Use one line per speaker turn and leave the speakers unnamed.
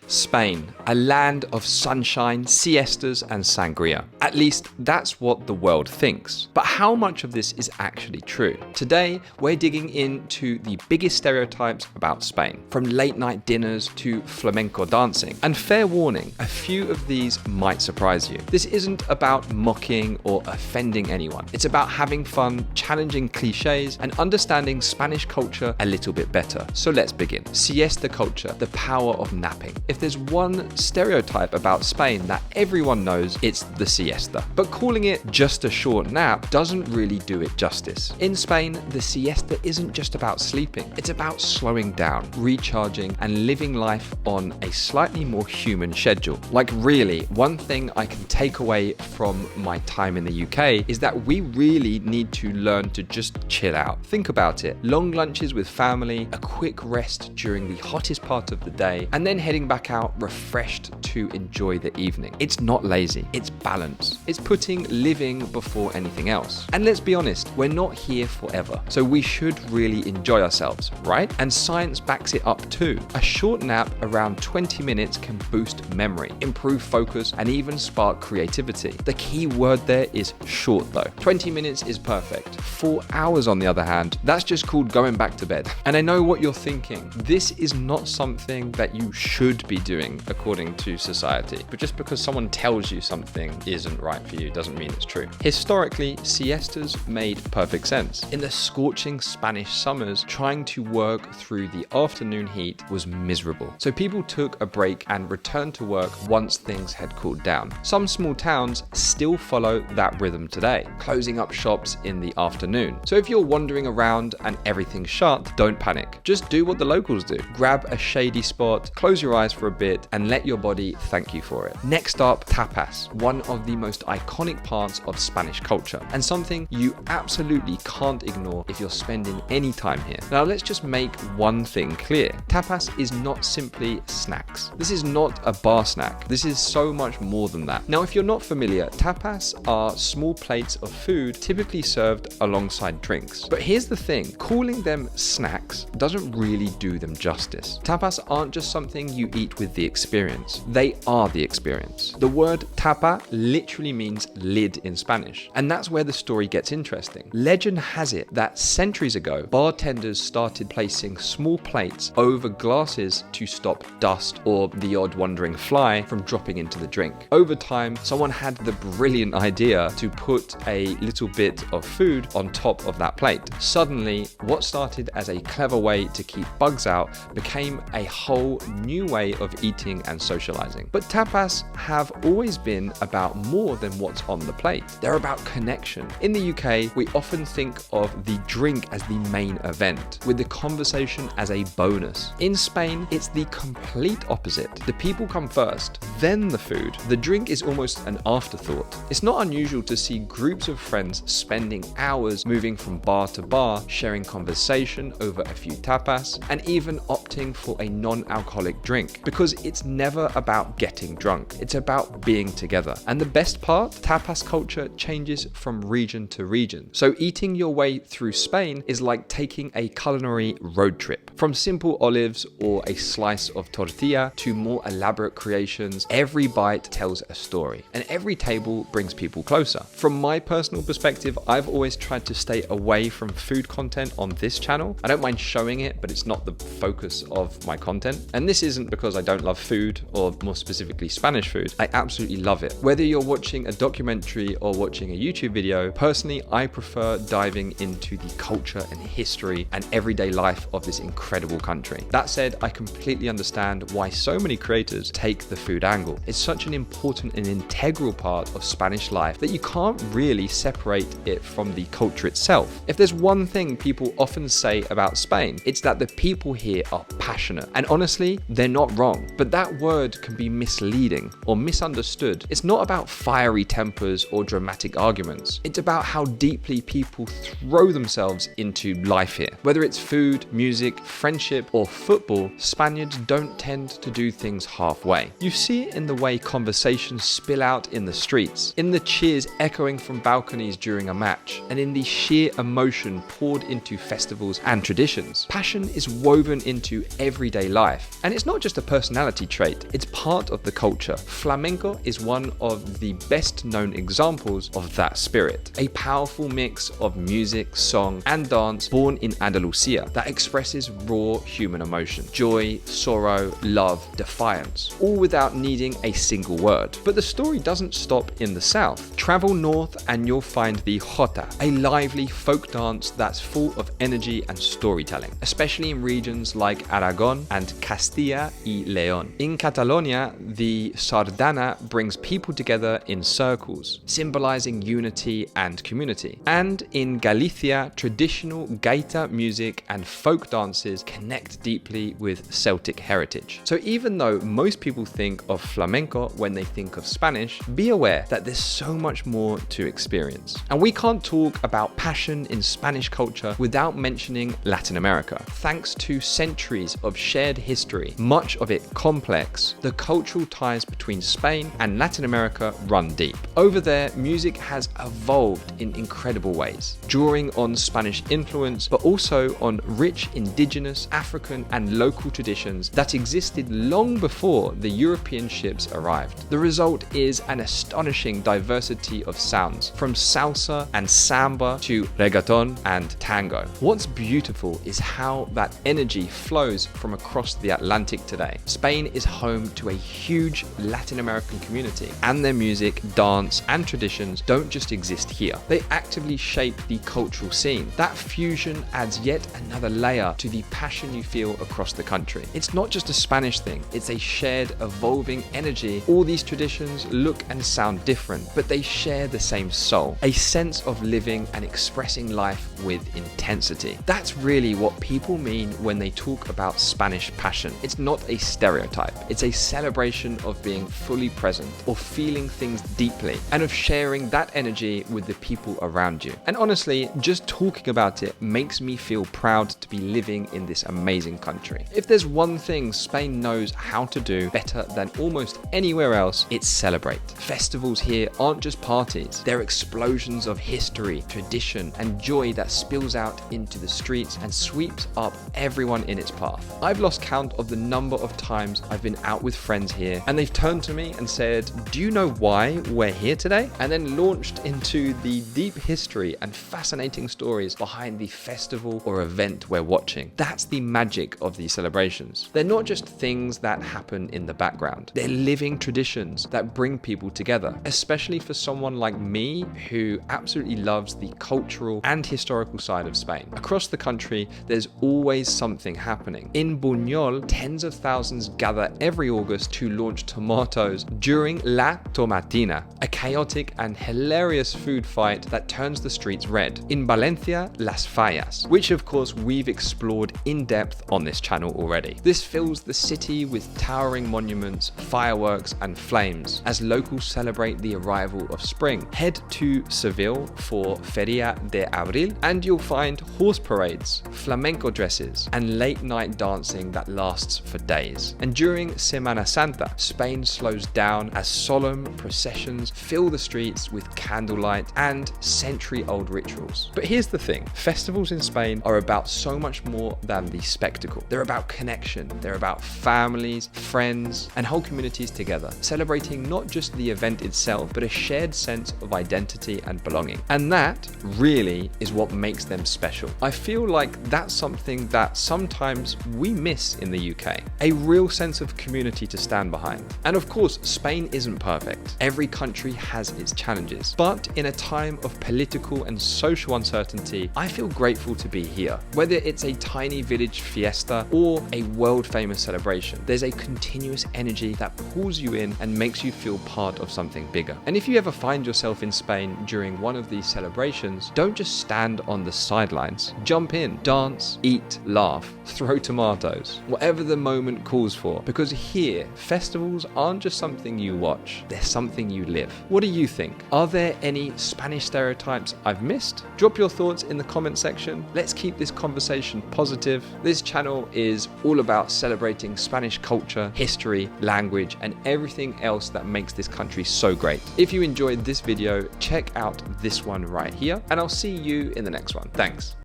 Spain, a land of sunshine, siestas and sangria. At least that's what the world thinks. But how much of this is actually true? Today, we're digging into the biggest stereotypes about Spain, from late night dinners to flamenco dancing. And fair warning, a few of these might surprise you. This isn't about mocking or offending anyone. It's about having fun, challenging clichés, and understanding Spanish culture a little bit better. So let's begin. Siesta culture, the power of napping. If there's one stereotype about Spain that everyone knows, it's the siesta. But calling it just a short nap doesn't really do it justice. In Spain, the siesta isn't just about sleeping. It's about slowing down, recharging, and living life on a slightly more human schedule. Like really, one thing I can take away from my time in the UK is that we really need to learn to just chill out. Think about it. Long lunches with family, a quick rest during the hottest part of the day, and then heading back out refreshed to enjoy the evening. It's not lazy, it's balance. It's putting living before anything else. And let's be honest, we're not here forever, so we should really enjoy ourselves, right? And science backs it up too. A short nap around 20 minutes can boost memory, improve focus, and even spark creativity. The key word there is short though. 20 minutes is perfect. 4 hours on the other hand, that's just called going back to bed. And I know what you're thinking. This is not something that you should be doing according to society. But just because someone tells you something isn't right for you doesn't mean it's true. Historically, siestas made perfect sense. In the scorching Spanish summers, trying to work through the afternoon heat was miserable. So people took a break and returned to work once things had cooled down. Some small towns still follow that rhythm today, closing up shops in the afternoon. So if you're wandering around and everything's shut, don't panic. Just do what the locals do. Grab a shady spot, close your eyes for a bit, and let your body thank you for it. Next up, tapas, one of the most iconic parts of Spanish culture, and something you absolutely can't ignore if you're spending any time here. Now let's just make one thing clear. Tapas is not simply snacks. This is not a bar snack. This is so much more than that. Now if you're not familiar, tapas are small plates of food typically served alongside drinks. But here's the thing, calling them snacks doesn't really do them justice. Tapas aren't just something you eat with the experience. They are the experience. The word tapa literally means lid in Spanish. And that's where the story gets interesting. Legend has it that centuries ago, bartenders started placing small plates over glasses to stop dust or the odd wandering fly from dropping into the drink. Over time, someone had the brilliant idea to put a little bit of food on top of that plate. Suddenly, what started as a clever way to keep bugs out became a whole new way of eating and socializing. But tapas have always been about more than what's on the plate. They're about connection. In the UK, we often think of the drink as the main event, with the conversation as a bonus. In Spain, it's the complete opposite. The people come first, then the food. The drink is almost an afterthought. It's not unusual to see groups of friends spending hours moving from bar to bar, sharing conversation over a few tapas, and even opting for a non-alcoholic drink, because it's never about getting drunk. It's about being together. And the best part, tapas culture changes from region to region. So eating your way through Spain is like taking a culinary road trip. From simple olives or a slice of tortilla to more elaborate creations, every bite tells a story, and every table brings people closer. From my personal perspective, I've always tried to stay away from food content on this channel. I don't mind showing it, but it's not the focus of my content. And this isn't because I don't love food, or more specifically Spanish food. I absolutely love it. Whether you're watching a documentary or watching a YouTube video, personally, I prefer diving into the culture and history and everyday life of this incredible country. That said, I completely understand why so many creators take the food angle. It's such an important and integral part of Spanish life that you can't really separate it from the culture itself. If there's one thing people often say about Spain, it's that the people here are passionate. And honestly, they're not wrong. But that word can be misleading or misunderstood. It's not about fiery tempers or dramatic arguments. It's about how deeply people throw themselves into life here. Whether it's food, music, friendship, or football, Spaniards don't tend to do things halfway. You see it in the way conversations spill out in the streets, in the cheers echoing from balconies during a match, and in the sheer emotion poured into festivals and traditions. Passion is woven into everyday life, and it's not just a personality trait, it's part of the culture. Flamenco is one of the best known examples of that spirit. A powerful mix of music, song, and dance born in Andalusia that expresses raw human emotion, joy, sorrow, love, defiance, all without needing a single word. But the story doesn't stop in the south. Travel north and you'll find the jota, a lively folk dance that's full of energy and storytelling, especially in regions like Aragon and Castilla y León. In Catalonia, the sardana brings people together in circles, symbolizing unity and community. And in Galicia, traditional gaita music and folk dances connect deeply with Celtic heritage. So even though most people think of flamenco when they think of Spanish, be aware that there's so much more to experience. And we can't talk about passion in Spanish culture without mentioning Latin America. Thanks to centuries of shared history, much of it complex, the cultural ties between Spain and Latin America run deep. Over there, music has evolved in incredible ways, drawing on Spanish influence, but also on rich indigenous, African, and local traditions that existed long before the European ships arrived. The result is an astonishing diversity of sounds, from salsa and samba to reggaeton and tango. What's beautiful is how that energy flows from across the Atlantic today. Spain is home to a huge Latin American community, and their music, dance, and traditions don't just exist here. They actively shape the cultural scene. That fusion adds yet another layer to the passion you feel across the country. It's not just a Spanish thing, it's a shared, evolving energy. All these traditions look and sound different, but they share the same soul, a sense of living and expressing life with intensity. That's really what people mean when they talk about Spanish passion. It's not a stereotype, it's a celebration of being fully present, or feeling things deeply, and of sharing that energy with the people around you. And honestly, just talking about it makes me feel proud to be living in this amazing country. If there's one thing Spain knows how to do better than almost anywhere else, it's celebrate. Festivals here aren't just parties, they're explosions of history, tradition, and joy that spills out into the streets and sweeps up everyone in its path. I've lost count of the number of times I've been out with friends here, and they've turned to me and said, "Do you know why we're here today?" And then launched into the deep history and fascinating stories behind the festival or event we're watching. That's the magic of these celebrations. They're not just things that happen in the background. They're living traditions that bring people together, especially for someone like me who absolutely loves the cultural and historical side of Spain. Across the country, there's always something happening. In Buñol, tens of thousands gather every August to launch tomatoes during La Tomatina, a chaotic and hilarious food fight that turns the streets red. In Valencia, Las Fallas, which of course we've explored in depth on this channel already. This fills the city with towering monuments, fireworks, and flames as locals celebrate the arrival of spring. Head to Seville for Feria de Abril, and you'll find horse parades, flamenco dresses, and late night dancing that lasts for days. And during Semana Santa, Spain slows down as solemn processions fill the streets with candlelight and century-old rituals. But here's the thing, festivals in Spain are about so much more than the spectacle. They're about connection, they're about families, friends, and whole communities together, celebrating not just the event itself, but a shared sense of identity and belonging. And that really is what makes them special. I feel like that's something that sometimes we miss in the UK, a real sense of community to stand behind. And of course, Spain isn't perfect. Every country has its challenges, but in a time of political and social uncertainty, I feel grateful to be here. Whether it's a tiny village fiesta or a world-famous celebration, there's a continuous energy that pulls you in and makes you feel part of something bigger. And if you ever find yourself in Spain during one of these celebrations, don't just stand on the sidelines. Jump in, dance, eat, laugh, throw tomatoes, whatever the moment calls for, because here, festivals aren't just something you watch, they're something you live. What do you think? Are there any Spanish stereotypes I've missed? Drop your thoughts in the comment section. Let's keep this conversation positive. This channel is all about celebrating Spanish culture, history, language, language, and everything else that makes this country so great. If you enjoyed this video, check out this one right here, and I'll see you in the next one. Thanks.